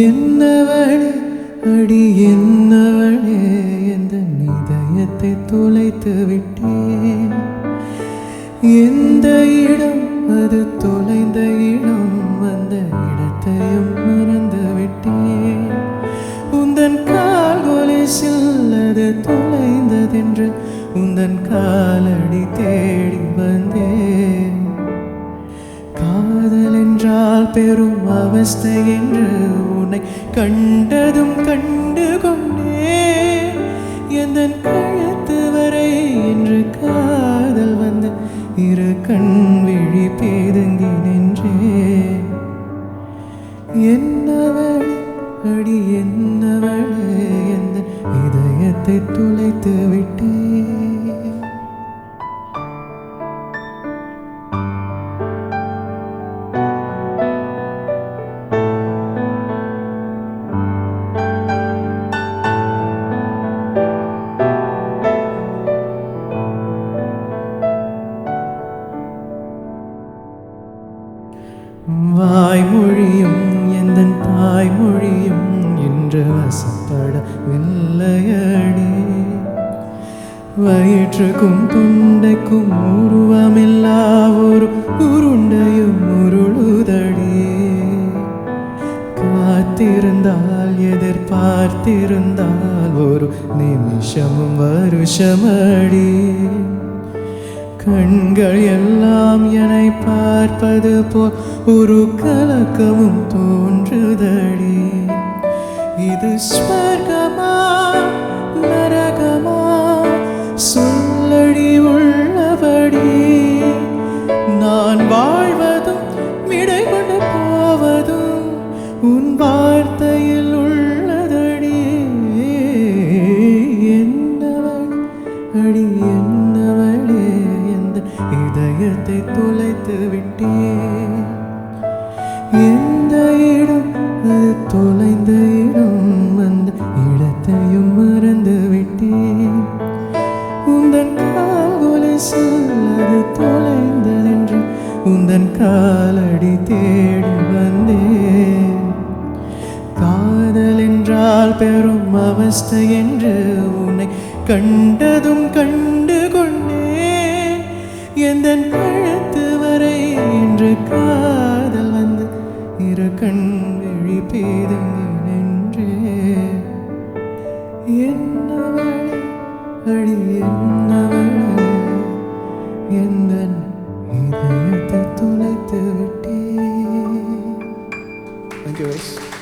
என்னவளே அடி என்னவளே எந்த இதயத்தை தொலைத்து விட்டேன். எந்த இடம் அது தொலைந்த இடம், அந்த இடத்தையும் மறந்து விட்டேன். உந்தன் கால் கொலுசில் அது தொலைந்ததென்று உந்தன் காலடி தேடி வந்தேன். காதல் என்றால் பெரும் அவஸ்தை என்று உன்னை கண்டதும் கண்டு கொண்டேன். எந்தன் கழுத்து வரை என்று காதல் வந்து இரு கண் விழி பேதுங்கி நின்றேன். என்னவளே அடி என்னவளே எந்த இதயத்தை துளைத்து விட்டேன். வாய்மொழியும் எந்தன் தாய்மொழியும் என்று வசப்படவில்லையடி. வயிற்றுக்கும் தொண்டைக்கும் உருவமில்லா ஒரு உருண்டையும் உருளுதடி. காத்திருந்தால் எதிர்பார்த்திருந்தால் ஒரு நிமிஷமும் வருஷமடி. கண்கள் எல்லாம் என்னை பார்ப்பது போல் ஒரு கலக்கமும் தோன்றுதடி. இது ஸ்வர்கமா நரகமா சொல்லடி உள்ளபடி. நான் வாழ்வதும் விடை கொண்டு போவதும் உன் வார்த்தையில் உள்ளதடி. என்னவளே அடி என்னவளே எந்த இதயத்தை தொலைத்து விட்டேன். எந்த இடம் அது தொலைந்த இடம், அந்த இடத்தையும் மறந்து விட்டேன். உந்தன் கால் கொலுசில் அது தொலைந்ததென்று உந்தன் காலடி தேடி வந்தேன். காதல் என்றால் பெரும் அவஸ்தை என்று உன்னை கண்டதும் கண்டு கொண்டேன். எந்தன் கழுத்து வரை என்று காதல் வந்து இரு கண் விழி பேதுங்கி நின்றேன். என்னவளே அடி என்னவளே எந்தன் இதயத்தை துளைத்து விட்டேன். Thank you guys.